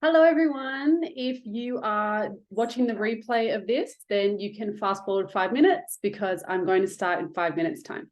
Hello, everyone. If you are watching the replay of this, then you can fast forward 5 minutes because I'm going to start in 5 minutes' time.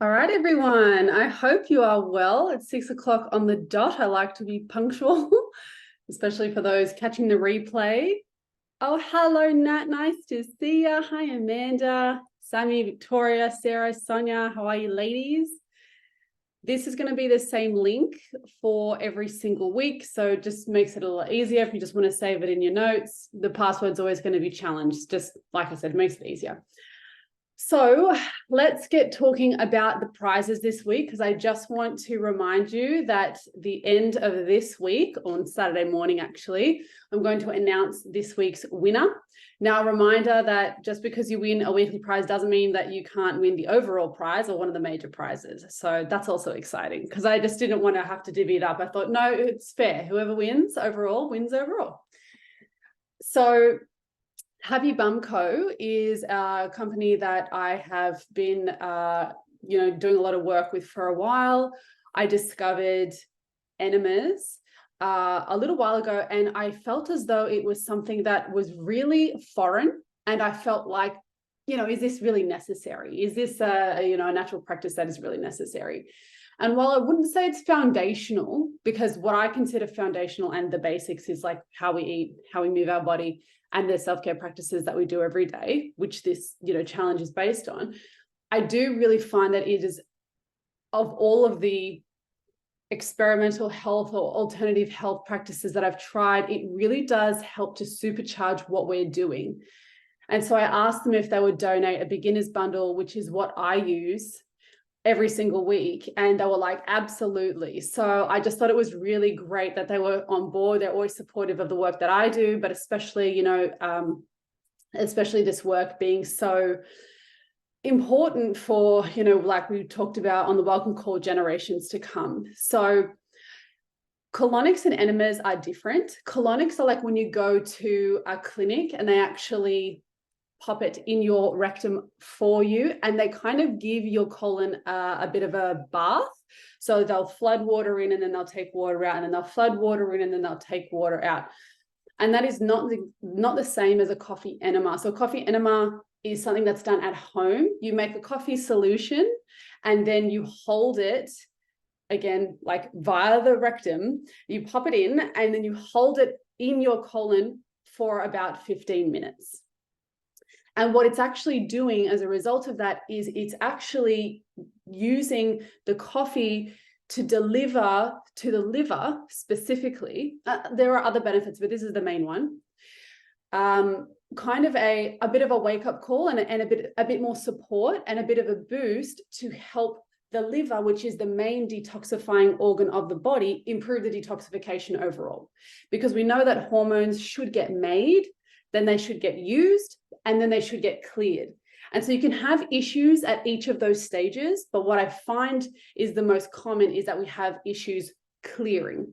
All right, everyone. I hope you are well. It's 6 o'clock on the dot. I like to be punctual. especially for those catching the replay. Oh, hello, Nat. Nice to see you. Hi, Amanda, Sammy, Victoria, Sarah, Sonia. How are you, ladies? This is going to be the same link for every single week. So it just makes it a lot easier if you just want to save it in your notes. The password's always going to be challenged. Just like I said, makes it easier. So let's get talking about the prizes this week, because I just want to remind you that the end of this week, on Saturday morning actually, I'm going to announce this week's winner. Now, a reminder that just because you win a weekly prize doesn't mean that you can't win the overall prize or one of the major prizes. So that's also exciting, because I just didn't want to have to divvy it up. I thought, no, it's fair. Whoever wins overall wins overall. So Happy Bum Co. is a company that I have been, doing a lot of work with for a while. I discovered enemas a little while ago, and I felt as though it was something that was really foreign. And I felt like, is this really necessary? Is this a natural practice that is really necessary? And while I wouldn't say it's foundational, because what I consider foundational and the basics is like how we eat, how we move our body, and the self-care practices that we do every day, which this, challenge is based on, I do really find that it is, of all of the experimental health or alternative health practices that I've tried, it really does help to supercharge what we're doing. And so I asked them if they would donate a beginner's bundle, which is what I use every single week, and they were like, absolutely. So I just thought it was really great that they were on board. They're always supportive of the work that I do, but especially especially this work being so important for, like we talked about on the welcome call, generations to come. So colonics and enemas are different. Colonics are like when you go to a clinic and they actually pop it in your rectum for you, and they kind of give your colon a bit of a bath. So they'll flood water in and then they'll take water out, and then they'll flood water in and then they'll take water out. And that is not the same as a coffee enema. So a coffee enema is something that's done at home. You make a coffee solution and then you hold it, again, like via the rectum, you pop it in and then you hold it in your colon for about 15 minutes. And what it's actually doing as a result of that is it's actually using the coffee to deliver to the liver specifically. There are other benefits, but this is the main one. Kind of a bit of a wake-up call and a bit more support and a bit of a boost to help the liver, which is the main detoxifying organ of the body, improve the detoxification overall. Because we know that hormones should get made, then they should get used, and then they should get cleared. And so you can have issues at each of those stages, but what I find is the most common is that we have issues clearing.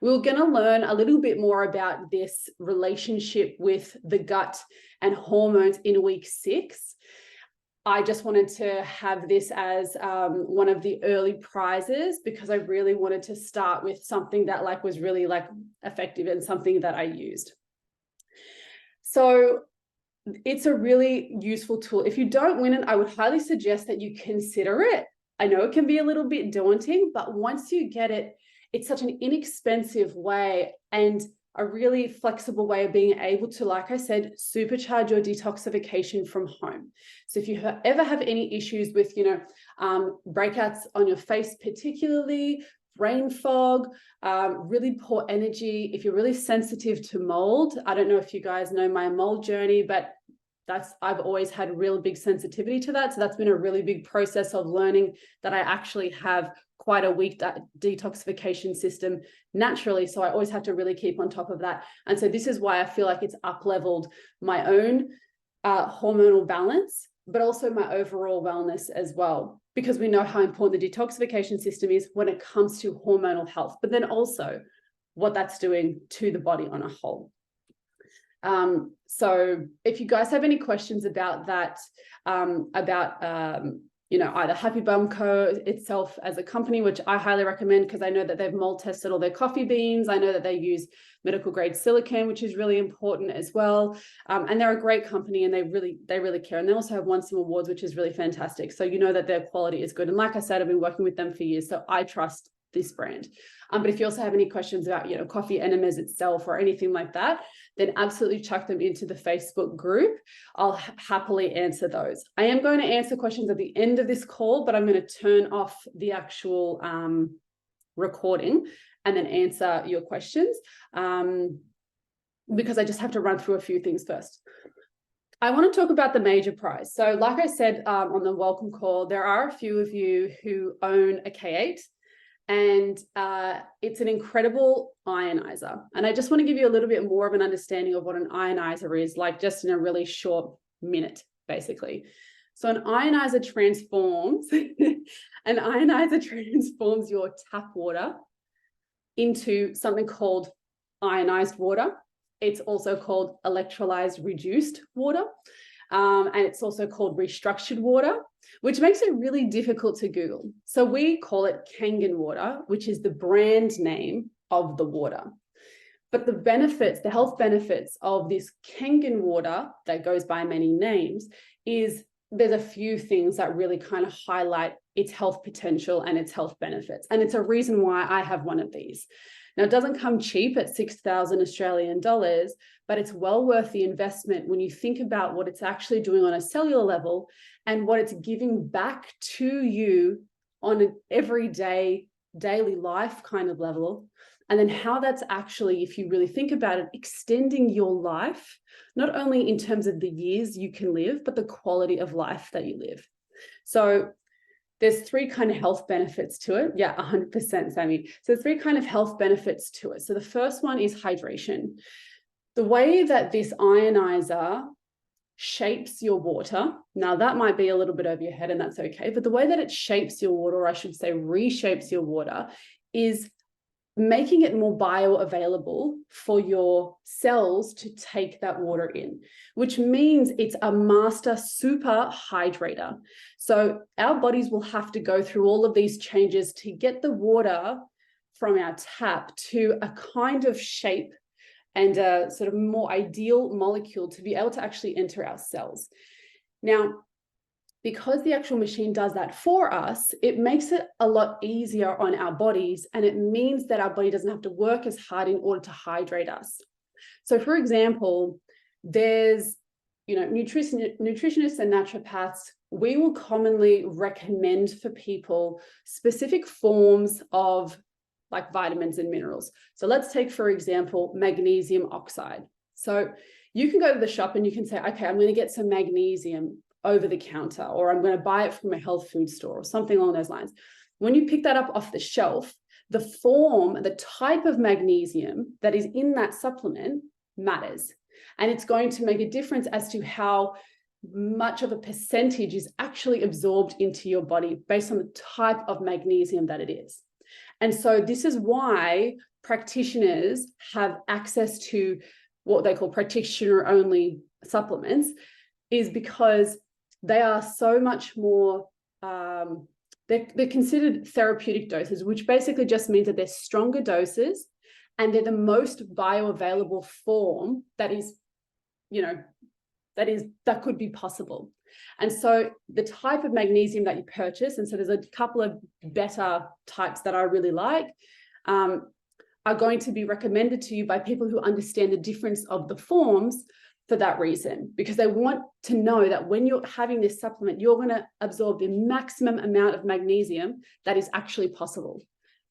We're going to learn a little bit more about this relationship with the gut and hormones in week 6. I just wanted to have this as one of the early prizes, because I really wanted to start with something that was really effective and something that I used. So it's a really useful tool. If you don't win it, I would highly suggest that you consider it. I know it can be a little bit daunting, but once you get it, it's such an inexpensive way and a really flexible way of being able to, like I said, supercharge your detoxification from home. So if you ever have any issues with, breakouts on your face, particularly brain fog, really poor energy, if you're really sensitive to mold, I don't know if you guys know my mold journey, but I've always had real big sensitivity to that. So that's been a really big process of learning that I actually have quite a weak detoxification system naturally. So I always have to really keep on top of that. And so this is why I feel like it's up-leveled my own hormonal balance, but also my overall wellness as well, because we know how important the detoxification system is when it comes to hormonal health, but then also what that's doing to the body on a whole. So if you guys have any questions about that, either Happy Bum Co. itself as a company, which I highly recommend because I know that they've mold tested all their coffee beans. I know that they use medical grade silicone, which is really important as well. And they're a great company and they really care. And they also have won some awards, which is really fantastic. So you know that their quality is good. And like I said, I've been working with them for years, so I trust this brand. But if you also have any questions about, coffee enemas itself or anything like that, then absolutely chuck them into the Facebook group. I'll happily answer those. I am going to answer questions at the end of this call, but I'm going to turn off the actual recording and then answer your questions because I just have to run through a few things first. I want to talk about the major prize. So like I said on the welcome call, there are a few of you who own a K8, and it's an incredible ionizer. And I just want to give you a little bit more of an understanding of what an ionizer is, like just in a really short minute, basically. So an ionizer transforms, your tap water into something called ionized water. It's also called electrolyzed reduced water. And it's also called restructured water, which makes it really difficult to Google. So we call it Kangen water, which is the brand name of the water. But the benefits, the health benefits of this Kangen water that goes by many names is there's a few things that really kind of highlight its health potential and its health benefits. And it's a reason why I have one of these. Now, it doesn't come cheap at 6,000 Australian dollars, but it's well worth the investment when you think about what it's actually doing on a cellular level and what it's giving back to you on an everyday, daily life kind of level. And then how that's actually, if you really think about it, extending your life, not only in terms of the years you can live, but the quality of life that you live. So there's three kind of health benefits to it. Yeah, 100%, Sammy. So three kind of health benefits to it. So the first one is hydration. The way that this ionizer shapes your water, now that might be a little bit over your head and that's okay, but the way that it shapes your water, or I should say reshapes your water, is making it more bioavailable for your cells to take that water in, which means it's a master super hydrator. So our bodies will have to go through all of these changes to get the water from our tap to a kind of shape and a sort of more ideal molecule to be able to actually enter our cells. Now, because the actual machine does that for us, it makes it a lot easier on our bodies, and it means that our body doesn't have to work as hard in order to hydrate us. So for example, there's, nutritionists and naturopaths, we will commonly recommend for people specific forms of like vitamins and minerals. So let's take, for example, magnesium oxide. So you can go to the shop and you can say, okay, I'm going to get some magnesium over the counter, or I'm going to buy it from a health food store or something along those lines. When you pick that up off the shelf, the form, the type of magnesium that is in that supplement matters. And it's going to make a difference as to how much of a percentage is actually absorbed into your body based on the type of magnesium that it is. And so this is why practitioners have access to what they call practitioner-only supplements, is because they are so much more, they're considered therapeutic doses, which basically just means that they're stronger doses and they're the most bioavailable form that is, that could be possible. And so the type of magnesium that you purchase, and so there's a couple of better types that I really like, are going to be recommended to you by people who understand the difference of the forms for that reason, because they want to know that when you're having this supplement, you're going to absorb the maximum amount of magnesium that is actually possible.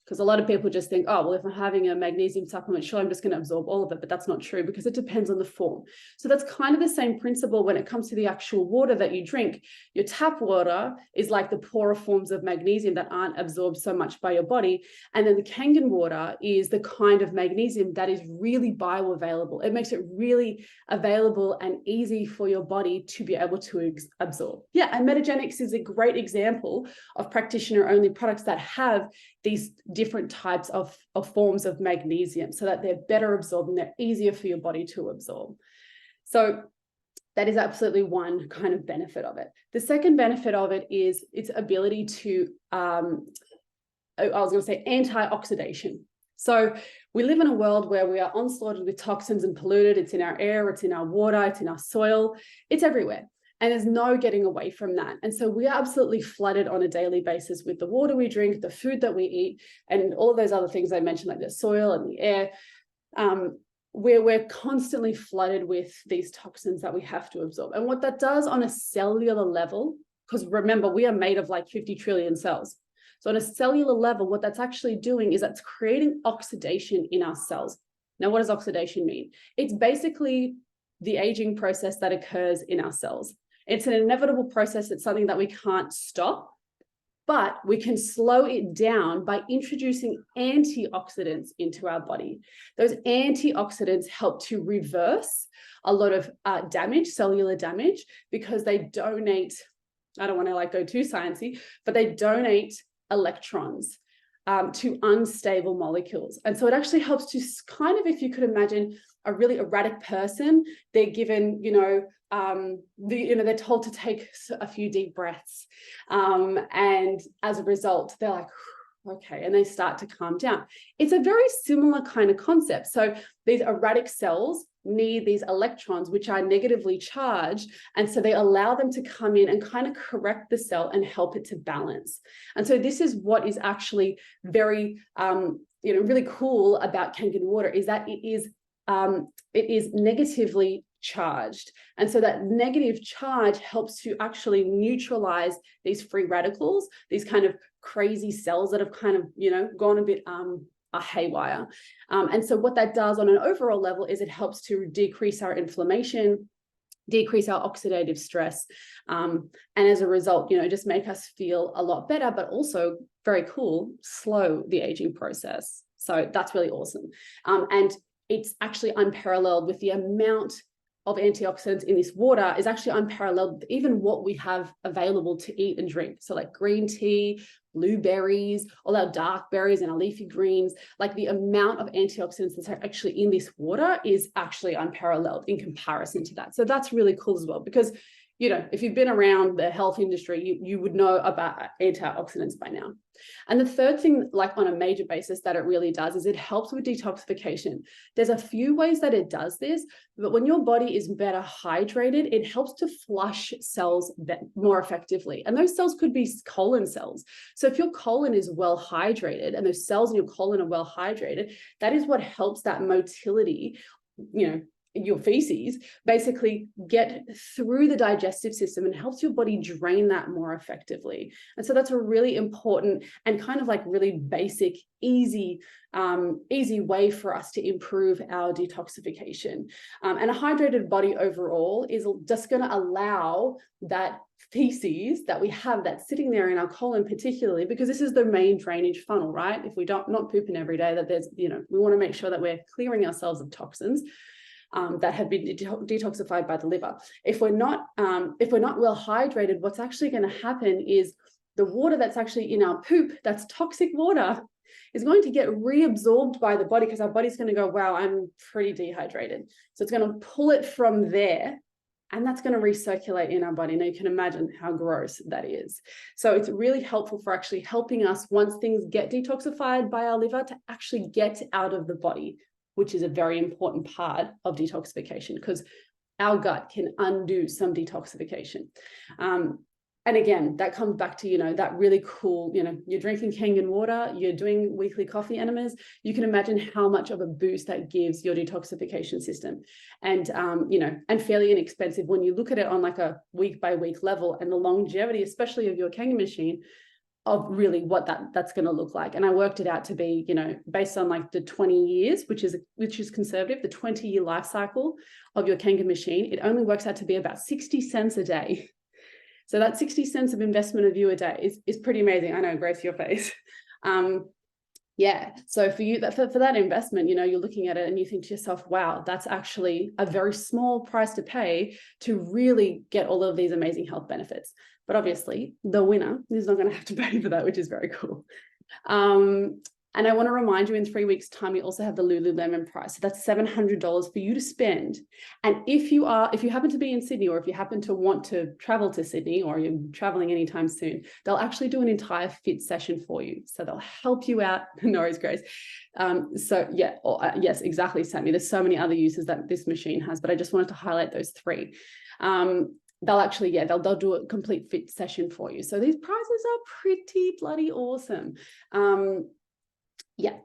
Because a lot of people just think, oh, well, if I'm having a magnesium supplement, sure, I'm just going to absorb all of it. But that's not true, because it depends on the form. So that's kind of the same principle when it comes to the actual water that you drink. Your tap water is like the poorer forms of magnesium that aren't absorbed so much by your body. And then the Kangen water is the kind of magnesium that is really bioavailable. It makes it really available and easy for your body to be able to absorb. Yeah, and Metagenics is a great example of practitioner-only products that have these different types of forms of magnesium so that they're better absorbed and they're easier for your body to absorb. So that is absolutely one kind of benefit of it. The second benefit of it is its ability to, antioxidation. So we live in a world where we are onslaughted with toxins and polluted. It's in our air, it's in our water, it's in our soil, it's everywhere. And there's no getting away from that. And so we are absolutely flooded on a daily basis with the water we drink, the food that we eat, and all those other things I mentioned, like the soil and the air. We're constantly flooded with these toxins that we have to absorb. And what that does on a cellular level, because remember, we are made of like 50 trillion cells. So on a cellular level, what that's actually doing is that's creating oxidation in our cells. Now, what does oxidation mean? It's basically the aging process that occurs in our cells. It's an inevitable process. It's something that we can't stop, but we can slow it down by introducing antioxidants into our body. Those antioxidants help to reverse a lot of damage, cellular damage, because they donate, I don't want to like go too sciencey, but they donate electrons to unstable molecules. And so it actually helps to kind of, if you could imagine a really erratic person, they're given, they're told to take a few deep breaths. And as a result, they're like, okay, and they start to calm down. It's a very similar kind of concept. So these erratic cells need these electrons, which are negatively charged. And so they allow them to come in and kind of correct the cell and help it to balance. And so this is what is actually very, really cool about Kangen water, is that it is negatively charged. And so that negative charge helps to actually neutralize these free radicals, these kind of crazy cells that have kind of, gone a bit haywire. And so what that does on an overall level is it helps to decrease our inflammation, decrease our oxidative stress, and as a result, just make us feel a lot better, but also very cool, slow the aging process. So that's really awesome. And it's actually unparalleled with the amount of antioxidants in this water is actually unparalleled with even what we have available to eat and drink. So like green tea, blueberries, all our dark berries and our leafy greens, like the amount of antioxidants that are actually in this water is actually unparalleled in comparison to that. So that's really cool as well, because if you've been around the health industry, you would know about antioxidants by now. And the third thing, like on a major basis, that it really does is it helps with detoxification. There's a few ways that it does this, but when your body is better hydrated, it helps to flush cells more effectively. And those cells could be colon cells. So if your colon is well hydrated and those cells in your colon are well hydrated, that is what helps that motility, your feces basically get through the digestive system and helps your body drain that more effectively. And so that's a really important and kind of like really basic, easy way for us to improve our detoxification. And a hydrated body overall is just going to allow that feces that we have that's sitting there in our colon, particularly because this is the main drainage funnel, right? If we not pooping every day, that there's, we want to make sure that we're clearing ourselves of toxins that have been detoxified by the liver. If we're not well hydrated, what's actually going to happen is the water that's actually in our poop, that's toxic water, is going to get reabsorbed by the body because our body's going to go, wow, I'm pretty dehydrated. So it's going to pull it from there, and that's going to recirculate in our body. Now you can imagine how gross that is. So it's really helpful for actually helping us, once things get detoxified by our liver, to actually get out of the body, which is a very important part of detoxification, because our gut can undo some detoxification. And again, that comes back to, that really cool, you're drinking Kangen water, you're doing weekly coffee enemas, you can imagine how much of a boost that gives your detoxification system. And, and fairly inexpensive when you look at it on like a week by week level, and the longevity, especially of your Kangen machine, of really what that's going to look like. And I worked it out to be, based on like the 20 years, which is conservative, the 20-year life cycle of your Kangen machine, it only works out to be about 60 cents a day. So that 60 cents of investment of you a day is pretty amazing. I know, Grace, your face. So for you, for that investment, you're looking at it and you think to yourself, wow, that's actually a very small price to pay to really get all of these amazing health benefits. But obviously the winner is not going to have to pay for that, which is very cool. And I want to remind you, in 3 weeks' time, we also have the Lululemon price. So that's $700 for you to spend. And if you happen to be in Sydney, or if you happen to want to travel to Sydney, or you're traveling anytime soon, they'll actually do an entire fit session for you. So they'll help you out. No worries, Grace. Yes, exactly, Sammy. There's so many other uses that this machine has, but I just wanted to highlight those three. they'll do a complete fit session for you. So these prizes are pretty bloody awesome. Yeah.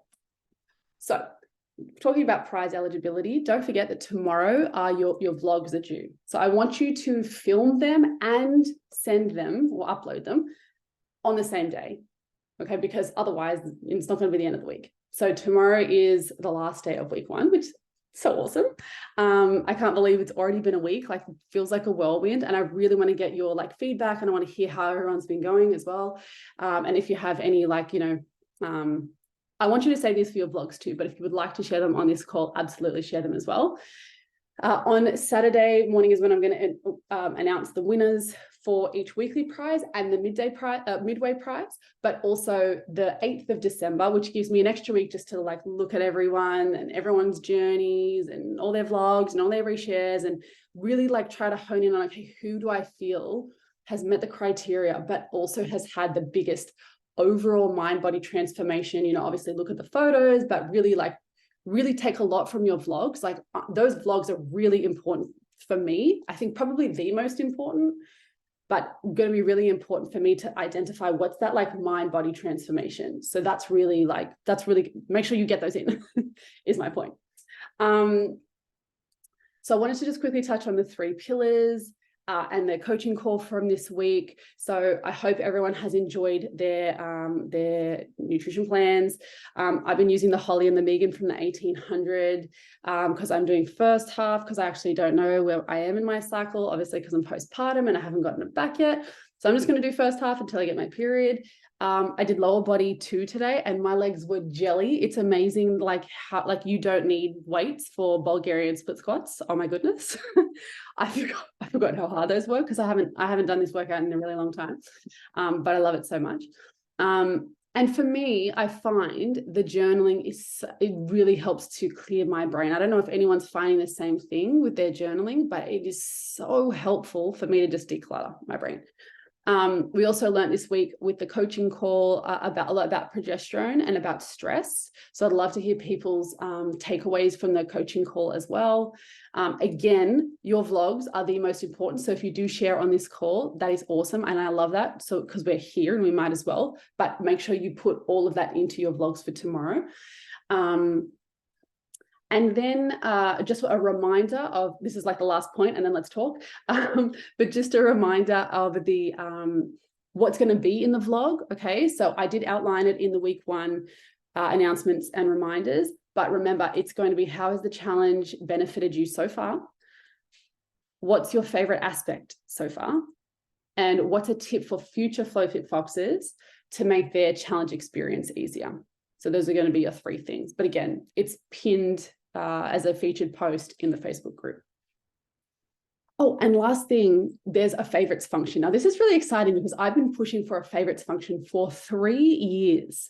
So talking about prize eligibility, don't forget that tomorrow your vlogs are due. So I want you to film them and send them or upload them on the same day. Okay, because otherwise it's not going to be the end of the week. So tomorrow is the last day of week 1, which is so awesome. I can't believe it's already been a week. Like, it feels like a whirlwind, and I really want to get your like feedback, and I want to hear how everyone's been going as well. And if you have any like, I want you to save these for your vlogs too, but if you would like to share them on this call, absolutely share them as well. On Saturday morning is when I'm going to announce the winners for each weekly prize and the midway prize, but also the 8th of December, which gives me an extra week just to like look at everyone and everyone's journeys and all their vlogs and all their reshares, and really like try to hone in on, okay, who do I feel has met the criteria, but also has had the biggest overall mind-body transformation. Obviously look at the photos, but really take a lot from your vlogs. Like, those vlogs are really important for me. I think probably the most important, but going to be really important for me to identify what's that like mind-body transformation. So that's really make sure you get those in is my point. So I wanted to just quickly touch on the 3 pillars and the coaching call from this week. So I hope everyone has enjoyed their nutrition plans. I've been using the Holly and the Megan from the 1800 because I'm doing first half, because I actually don't know where I am in my cycle, obviously because I'm postpartum and I haven't gotten it back yet. So I'm just going to do first half until I get my period. I did lower body 2 today, and my legs were jelly. It's amazing, like how you don't need weights for Bulgarian split squats. Oh my goodness. I forgot how hard those were, because I haven't done this workout in a really long time. But I love it so much. And for me, I find the journaling it really helps to clear my brain. I don't know if anyone's finding the same thing with their journaling, but it is so helpful for me to just declutter my brain. We also learned this week with the coaching call a lot about progesterone and about stress. So I'd love to hear people's takeaways from the coaching call as well. Again, your vlogs are the most important. So if you do share on this call, that is awesome. And I love that. So because we're here and we might as well, but make sure you put all of that into your vlogs for tomorrow. And then just a reminder of, this is like the last point, and then let's talk, but just a reminder of the what's going to be in the vlog. Okay, so I did outline it in the week 1 announcements and reminders, but remember, it's going to be, how has the challenge benefited you so far? What's your favorite aspect so far? And what's a tip for future FlowFit Foxes to make their challenge experience easier? So those are going to be your 3 things. But again, it's pinned as a featured post in the Facebook group. Oh, and last thing, there's a favorites function. Now, this is really exciting because I've been pushing for a favorites function for 3 years.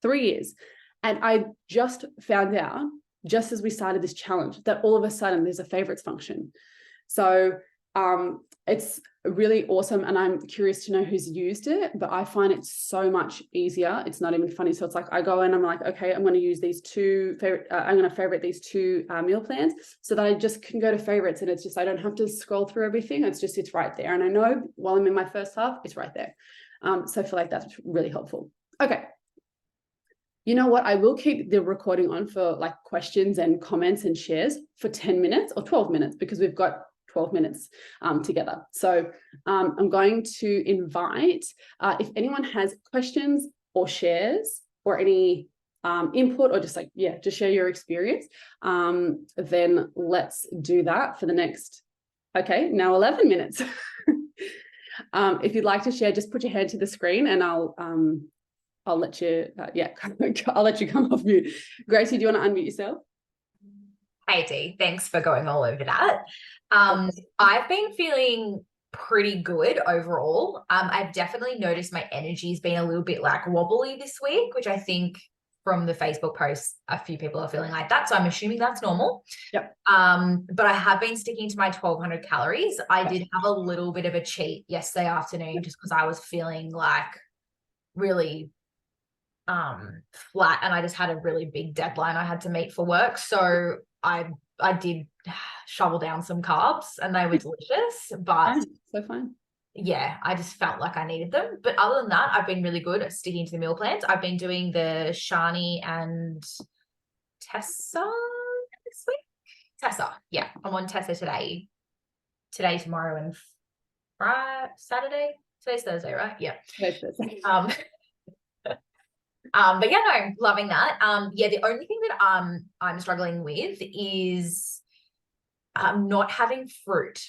3 years. And I just found out, just as we started this challenge, that all of a sudden there's a favorites function. So it's really awesome, and I'm curious to know who's used it, but I find it so much easier. It's not even funny. So it's like I go in, I'm like, okay, I'm going to use these 2 I'm going to favorite these 2 meal plans, so that I just can go to favorites, and it's just, I don't have to scroll through everything. It's right there, and I know while I'm in my first half, it's right there. So I feel like that's really helpful. Okay. You know what? I will keep the recording on for like questions and comments and shares for 10 minutes or 12 minutes, because we've got 12 minutes together. So I'm going to invite, if anyone has questions or shares or any input, or just just share your experience, then let's do that for the next, now 11 minutes. If you'd like to share, just put your hand to the screen and I'll let you, I'll let you come off mute. Gracie, do you want to unmute yourself? Hey Dee, thanks for going all over that. I've been feeling pretty good overall. I've definitely noticed my energy's been a little bit like wobbly this week, which I think from the Facebook posts, a few people are feeling like that. So I'm assuming that's normal. Yep. But I have been sticking to my 1,200 calories. I did have a little bit of a cheat yesterday afternoon just because I was feeling like really flat, and I just had a really big deadline I had to meet for work. So I I did shovel down some carbs and they were delicious, but Fine. So fine. yeah, I just felt like I needed them. But other than that, I've been really good at sticking to the meal plans. I've been doing the Shani and Tessa this week. Tessa, yeah, I'm on Tessa today, tomorrow, and Friday, Saturday. Today's Thursday, right? Yeah. Today's Thursday. But yeah, no, loving that. Yeah, the only thing that I'm struggling with is not having fruit.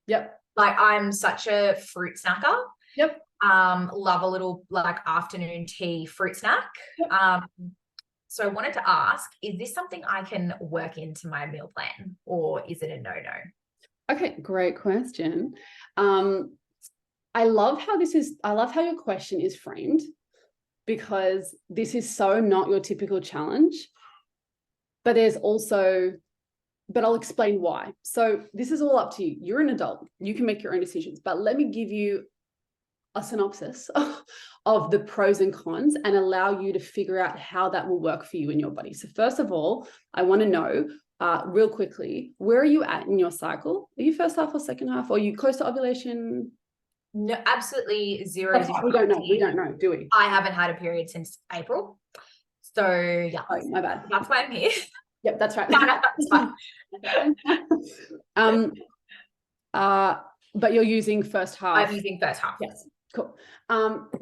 Yep. Like I'm such a fruit snacker. Yep. Love a little like afternoon tea fruit snack. Yep. So I wanted to ask, is this something I can work into my meal plan, or is it a no-no? Okay, great question. I love how your question is framed, because this is so not your typical challenge, but I'll explain why. So this is all up to you. You're an adult. You can make your own decisions, but let me give you a synopsis of the pros and cons and allow you to figure out how that will work for you in your body. So first of all, I want to know real quickly, where are you at in your cycle? Are you first half or second half? Or are you close to ovulation? No, absolutely zero. We don't know, do we? I haven't had a period since April. So yeah. Oh, my bad. That's why I'm here. Yep, that's right. No, that's fine. But you're using first half. I'm using first half. Yes, cool.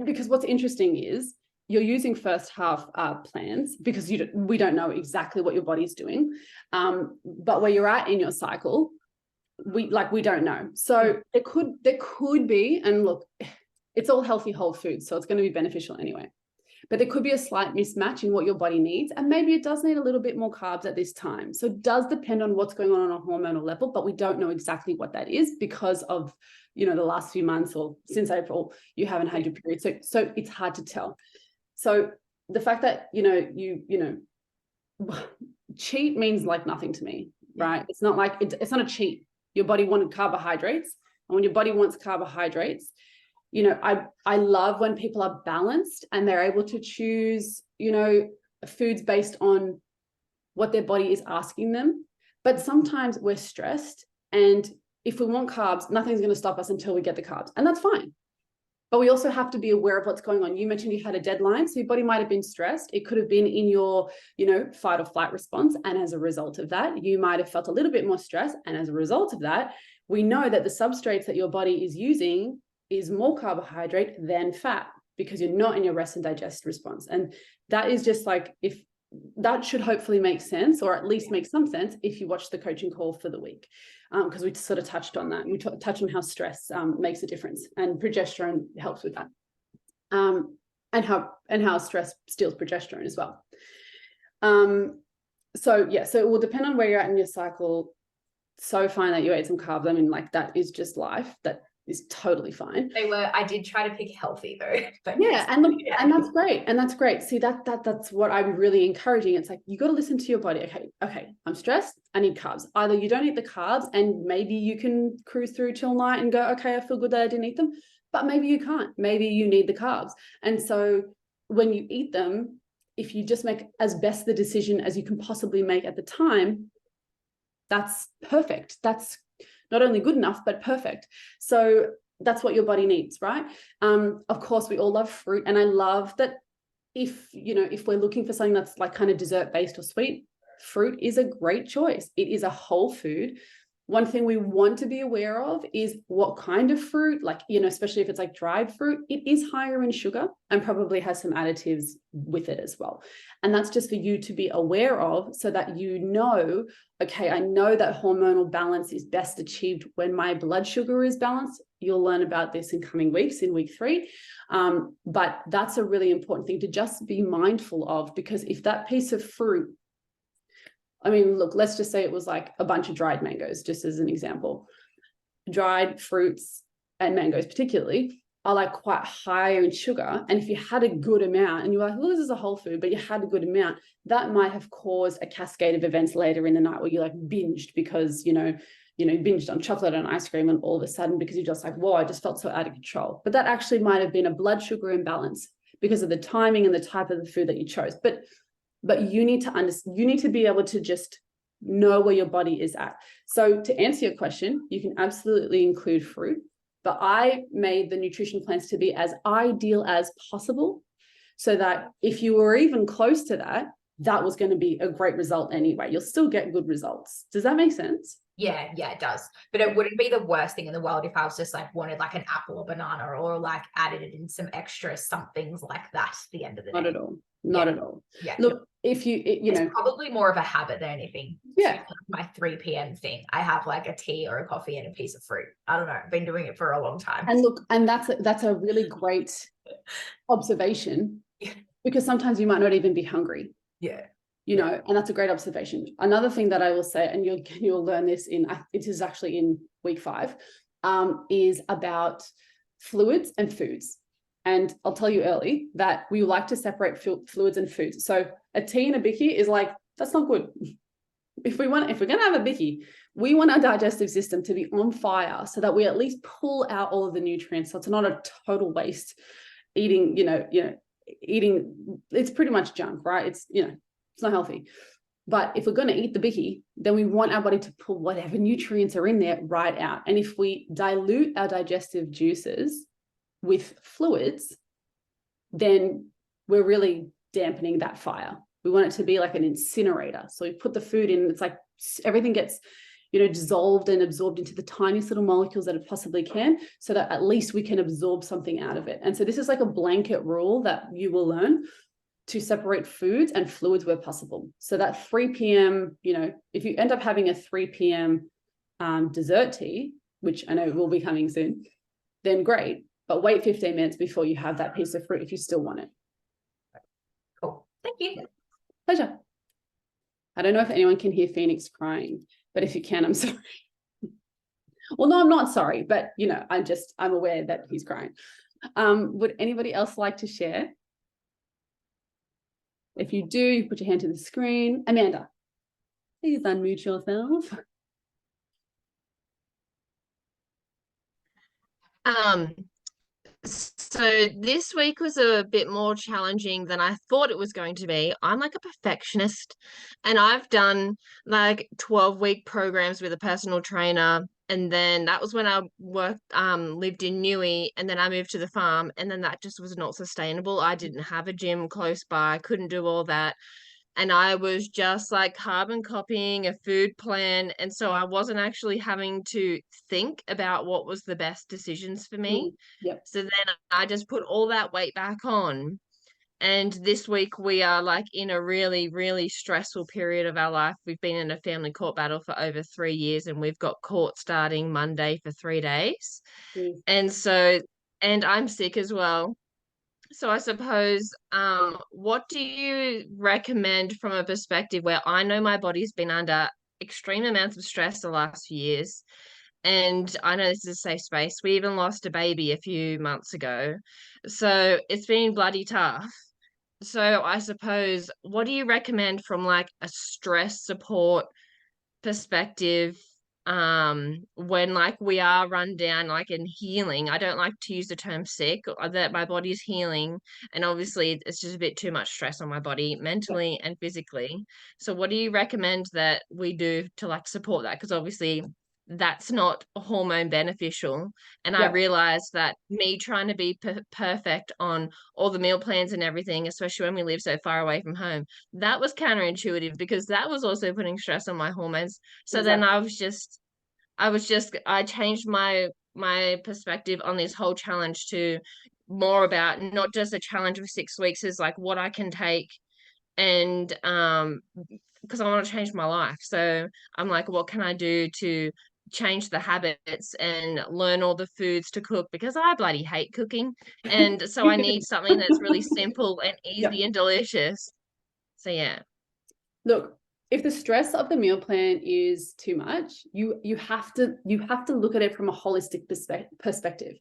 Because what's interesting is you're using first half plans because we don't know exactly what your body's doing. But where you're at in your cycle, we don't know. So there could be, and look, it's all healthy whole foods, so it's going to be beneficial anyway. But there could be a slight mismatch in what your body needs, and maybe it does need a little bit more carbs at this time. So it does depend on what's going on a hormonal level, but we don't know exactly what that is because of, the last few months or since April, you haven't had your period. So it's hard to tell. So the fact that, cheat means like nothing to me, right? It's not like, it's not a cheat. Your body wanted carbohydrates, and when your body wants carbohydrates, I love when people are balanced and they're able to choose, foods based on what their body is asking them. But sometimes we're stressed, and if we want carbs, nothing's going to stop us until we get the carbs, and that's fine. But we also have to be aware of what's going on. You mentioned you had a deadline, so your body might have been stressed. It could have been in your, fight or flight response. And as a result of that, you might have felt a little bit more stress. And as a result of that, we know that the substrates that your body is using is more carbohydrate than fat, because you're not in your rest and digest response. And that is just like, if that should hopefully make sense, or at least make some sense if you watch the coaching call for the week, because we sort of touched on that. We touched on how stress makes a difference, and progesterone helps with that, and how stress steals progesterone as well. So it will depend on where you're at in your cycle. So fine that you ate some carbs. I mean, like, that is just life. That is totally fine. I did try to pick healthy though. But yeah, and look, and that's great. And that's great. See, that's what I'm really encouraging. It's like, you got to listen to your body. Okay, I'm stressed. I need carbs. Either you don't eat the carbs and maybe you can cruise through till night and go, okay, I feel good that I didn't eat them. But maybe you can't. Maybe you need the carbs. And so when you eat them, if you just make as best the decision as you can possibly make at the time, that's perfect. That's not only good enough, but perfect. So that's what your body needs, right? Of course, we all love fruit. And I love that if we're looking for something that's like kind of dessert based or sweet, fruit is a great choice. It is a whole food. One thing we want to be aware of is what kind of fruit, like, especially if it's like dried fruit, it is higher in sugar and probably has some additives with it as well. And that's just for you to be aware of, so that okay, I know that hormonal balance is best achieved when my blood sugar is balanced. You'll learn about this in coming weeks, in week 3. But that's a really important thing to just be mindful of, because if that piece of fruit, I mean, look, let's just say it was like a bunch of dried mangoes, just as an example. Dried fruits and mangoes particularly are like quite higher in sugar. And if you had a good amount and you're like, well, this is a whole food, but you had a good amount, that might have caused a cascade of events later in the night where you like binged because, binged on chocolate and ice cream, and all of a sudden, because you're just like, whoa, I just felt so out of control. But that actually might have been a blood sugar imbalance because of the timing and the type of the food that you chose. But you need to be able to just know where your body is at. So to answer your question, you can absolutely include fruit, but I made the nutrition plans to be as ideal as possible so that if you were even close to that, that was going to be a great result anyway. You'll still get good results. Does that make sense? Yeah, it does. But it wouldn't be the worst thing in the world if I was just like wanted like an apple or banana or like added it in some extra somethings like that at the end of the day. Not at all. Not at all. Yeah. Look, if you It's know, probably more of a habit than anything. Yeah. My 3 p.m. thing. I have like a tea or a coffee and a piece of fruit. I don't know. I've been doing it for a long time. And look, and that's a really great observation because sometimes you might not even be hungry. Yeah. You know, and that's a great observation. Another thing that I will say, and you'll learn this it is actually in week 5, is about fluids and foods. And I'll tell you early that we like to separate fluids and foods. So a tea and a bicky is like, that's not good. If we're going to have a bicky, we want our digestive system to be on fire so that we at least pull out all of the nutrients. So it's not a total waste eating, eating, it's pretty much junk, right? It's not healthy. But if we're going to eat the bicky, then we want our body to pull whatever nutrients are in there right out. And if we dilute our digestive juices with fluids, then we're really dampening that fire. We want it to be like an incinerator. So we put the food in, it's like everything gets, dissolved and absorbed into the tiniest little molecules that it possibly can, so that at least we can absorb something out of it. And so this is like a blanket rule that you will learn to separate foods and fluids where possible. So that 3 p.m., if you end up having a 3 p.m. Dessert tea, which I know will be coming soon, then great. But wait 15 minutes before you have that piece of fruit if you still want it. Cool. Thank you. Pleasure. I don't know if anyone can hear Phoenix crying, but if you can, I'm sorry. Well, no, I'm not sorry, but I'm aware that he's crying. Would anybody else like to share? If you do, you put your hand to the screen. Amanda, please unmute yourself. So this week was a bit more challenging than I thought it was going to be. I'm like a perfectionist, and I've done like 12-week programs with a personal trainer, and then that was when I lived in Newey, and then I moved to the farm, and then that just was not sustainable. I didn't have a gym close by, couldn't do all that. And I was just like carbon copying a food plan. And so I wasn't actually having to think about what was the best decisions for me. Yep. So then I just put all that weight back on. And this week we are like in a really, really stressful period of our life. We've been in a family court battle for over 3 years, and we've got court starting Monday for 3 days. And I'm sick as well. So I suppose, what do you recommend from a perspective where I know my body's been under extreme amounts of stress the last few years, and I know this is a safe space. We even lost a baby a few months ago, so it's been bloody tough. So I suppose, what do you recommend from like a stress support perspective, when like we are run down, like in healing? I don't like to use the term sick, or that my body's healing, and obviously it's just a bit too much stress on my body mentally and physically. So what do you recommend that we do to like support that? Because obviously that's not hormone beneficial, and I realized that me trying to be perfect on all the meal plans and everything, especially when we live so far away from home, that was counterintuitive because that was also putting stress on my hormones. So then I changed my perspective on this whole challenge to more about not just a challenge of 6 weeks, is like what I can take, and because I want to change my life. So I'm like, what can I do to change the habits and learn all the foods to cook, because I bloody hate cooking, and so I need something that's really simple and easy and delicious. So yeah. Look, if the stress of the meal plan is too much, you have to look at it from a holistic perspective.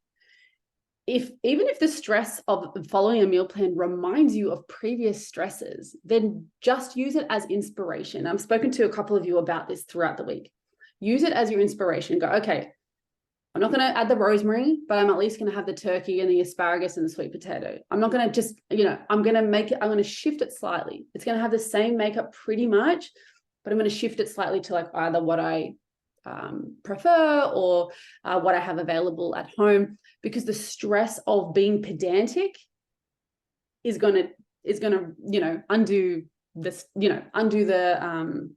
Even if the stress of following a meal plan reminds you of previous stresses, then just use it as inspiration. I've spoken to a couple of you about this throughout the week. Use it as your inspiration. Go, okay, I'm not going to add the rosemary, but I'm at least going to have the turkey and the asparagus and the sweet potato. I'm not going to just, I'm going to shift it slightly. It's going to have the same makeup pretty much, but I'm going to shift it slightly to like either what I prefer or what I have available at home, because the stress of being pedantic is going to, you know, undo this, you know, undo the,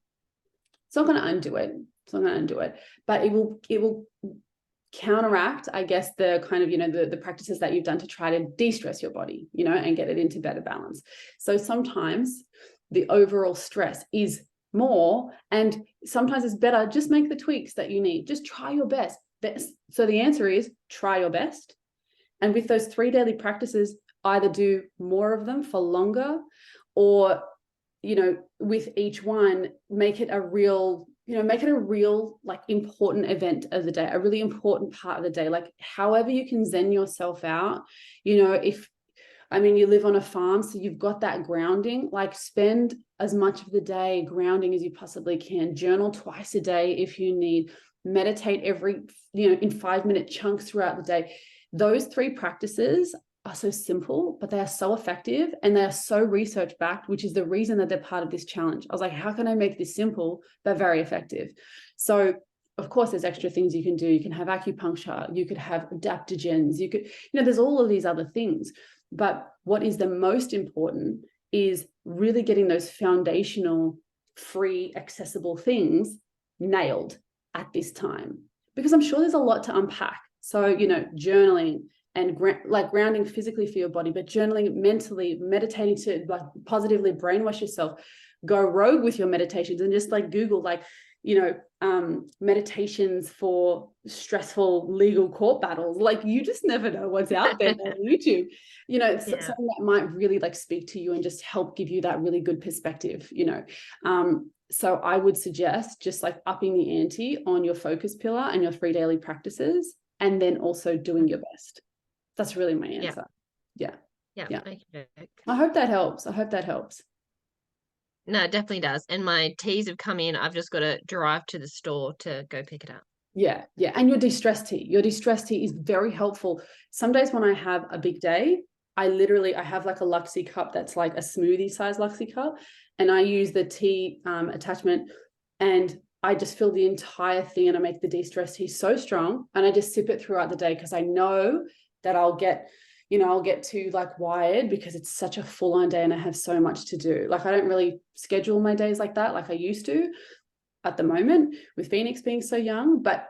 it's not going to undo it. It's not going to undo it, but it will counteract, I guess, the kind of, you know, the practices that you've done to try to de-stress your body, you know, and get it into better balance. So sometimes the overall stress is more, and sometimes it's better, just make the tweaks that you need. Just try your best. So the answer is try your best. And with those 3 daily practices, either do more of them for longer, or, you know, with each one, make it a real, you know, make it a real like important event of the day, a really important part of the day. Like however you can zen yourself out, you know, I mean, you live on a farm, so you've got that grounding, like spend as much of the day grounding as you possibly can. Journal twice a day if you need, meditate every, you know, in 5-minute chunks throughout the day. Those 3 practices are so simple, but they are so effective, and they are so research backed, which is the reason that they're part of this challenge. I was like, how can I make this simple but very effective? So of course there's extra things you can do. You can have acupuncture, you could have adaptogens, you could, you know, there's all of these other things. But what is the most important is really getting those foundational, free, accessible things nailed at this time, because I'm sure there's a lot to unpack. So, you know, journaling and like grounding physically for your body, but journaling mentally, meditating to like positively brainwash yourself, go rogue with your meditations, and just like Google, like, you know, meditations for stressful legal court battles. Like you just never know what's out there on YouTube. You know, it's something that might really like speak to you and just help give you that really good perspective, you know. So I would suggest just like upping the ante on your focus pillar and your 3 daily practices, and then also doing your best. That's really my answer. Yeah. Okay. I hope that helps. I hope that helps. No, it definitely does. And my teas have come in. I've just got to drive to the store to go pick it up. Yeah. And your de-stress tea. Your de-stress tea is very helpful. Some days when I have a big day, I have like a Luxie cup that's like a smoothie size Luxie cup, and I use the tea attachment, and I just fill the entire thing, and I make the de-stress tea so strong, and I just sip it throughout the day, because I know that I'll get too like wired, because it's such a full-on day and I have so much to do. Like I don't really schedule my days like that like I used to at the moment, with Phoenix being so young. But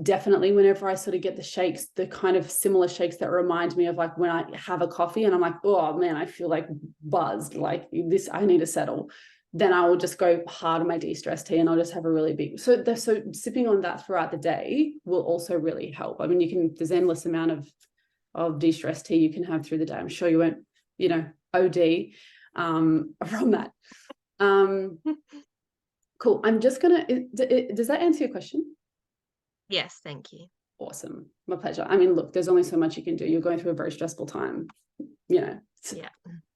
definitely whenever I sort of get the shakes, the kind of similar shakes that remind me of like when I have a coffee and I'm like, oh man, I feel like buzzed, like this, I need to settle, then I will just go hard on my de-stress tea, and I'll just have a really big, so sipping on that throughout the day will also really help. I mean, there's endless amount of de-stress tea you can have through the day. I'm sure you won't, you know, OD from that. Cool. I'm just gonna, does that answer your question? Yes, thank you. Awesome. My pleasure. I mean, look, there's only so much you can do. You're going through a very stressful time, you know. Yeah.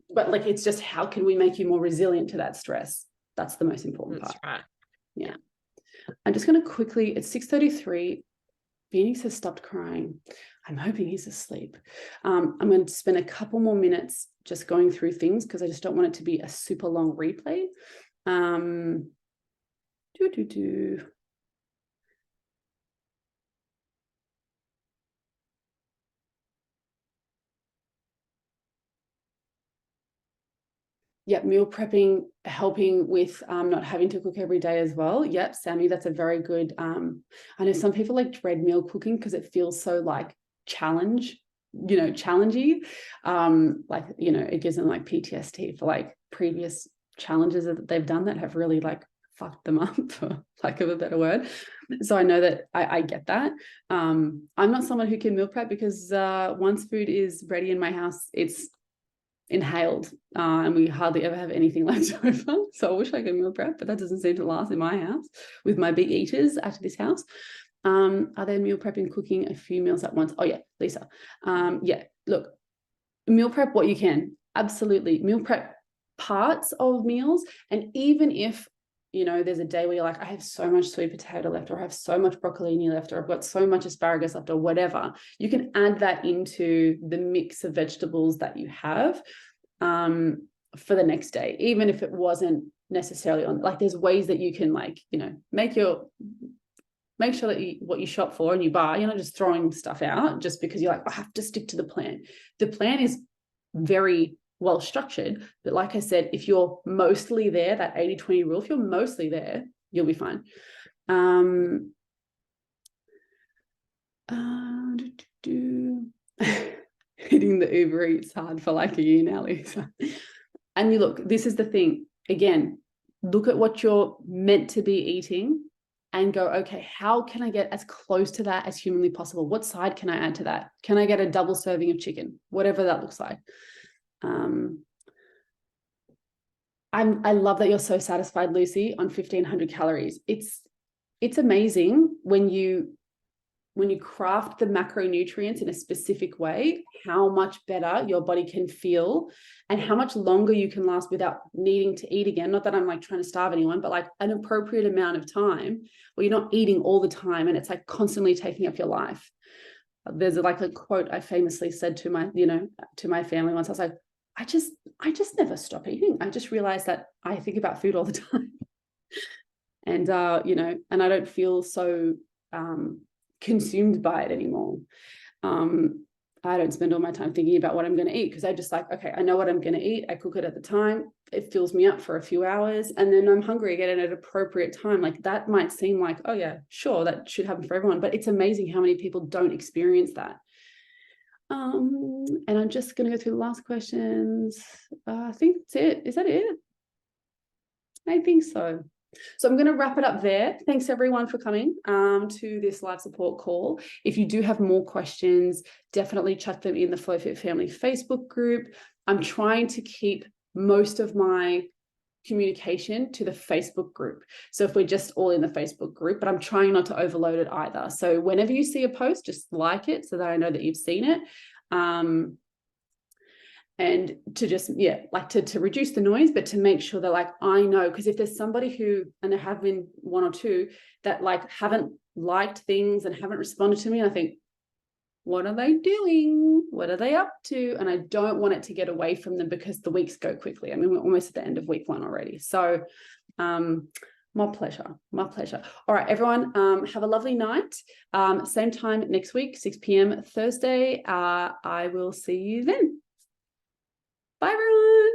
But like, it's just, how can we make you more resilient to that stress? That's the most important part. That's right. Yeah. I'm just going to quickly, it's 6:33. Phoenix has stopped crying. I'm hoping he's asleep. I'm going to spend a couple more minutes just going through things, because I just don't want it to be a super long replay. Yep, meal prepping, helping with not having to cook every day as well. Yep, Sammy, that's a very good, I know some people like dread meal cooking because it feels so like challengey. Like, you know, it gives them like PTSD for like previous challenges that they've done that have really like fucked them up, for lack of a better word. So I know that I get that. I'm not someone who can meal prep, because once food is ready in my house, it's inhaled, and we hardly ever have anything left over. So I wish I could meal prep, but that doesn't seem to last in my house with my big eaters at this house. Are there meal prepping, cooking a few meals at once? Oh yeah, Lisa. Yeah, look, meal prep what you can. Absolutely. Meal prep parts of meals. And even if, you know, there's a day where you're like, I have so much sweet potato left, or I have so much broccolini left, or I've got so much asparagus left, or whatever, you can add that into the mix of vegetables that you have. for the next day, even if it wasn't necessarily on, like, there's ways that you can, like, you know, make sure that what you shop for and you buy, you're not just throwing stuff out just because you're like, I have to stick to the plan. The plan is very well structured, but like I said, if you're mostly there, that 80-20 rule, if you're mostly there, you'll be fine. Hitting the Uber Eats hard for like a year now, Lisa. And you look, this is the thing, again, look at what you're meant to be eating and go, okay, how can I get as close to that as humanly possible? What side can I add to that? Can I get a double serving of chicken? Whatever that looks like. I love that you're so satisfied, Lucy, on 1,500 calories. It's amazing when you craft the macronutrients in a specific way, how much better your body can feel and how much longer you can last without needing to eat again. Not that I'm like trying to starve anyone, but like an appropriate amount of time where you're not eating all the time and it's like constantly taking up your life. There's like a quote I famously said to my, to my family once. I was like, I just never stop eating. I just realized that I think about food all the time. And, and I don't feel so consumed by it anymore. I don't spend all my time thinking about what I'm going to eat because I just like, okay, I know what I'm going to eat. I cook it at the time. It fills me up for a few hours and then I'm hungry again at an appropriate time. Like that might seem like, oh yeah, sure, that should happen for everyone. But it's amazing how many people don't experience that. And I'm just going to go through the last questions. I think that's it. Is that it? I think so. So I'm going to wrap it up there. Thanks everyone for coming to this live support call. If you do have more questions, definitely chuck them in the FlowFit Family Facebook group. I'm trying to keep most of my communication to the Facebook group. So if we're just all in the Facebook group, but I'm trying not to overload it either. So whenever you see a post, just like it so that I know that you've seen it. And to just, like to reduce the noise, but to make sure that like, I know, because if there's somebody who, and there have been one or two that like haven't liked things and haven't responded to me, I think, what are they doing? What are they up to? And I don't want it to get away from them because the weeks go quickly. I mean, we're almost at the end of week 1 already. So my pleasure. All right, everyone, have a lovely night. Same time next week, 6 p.m. Thursday. I will see you then. Bye, everyone.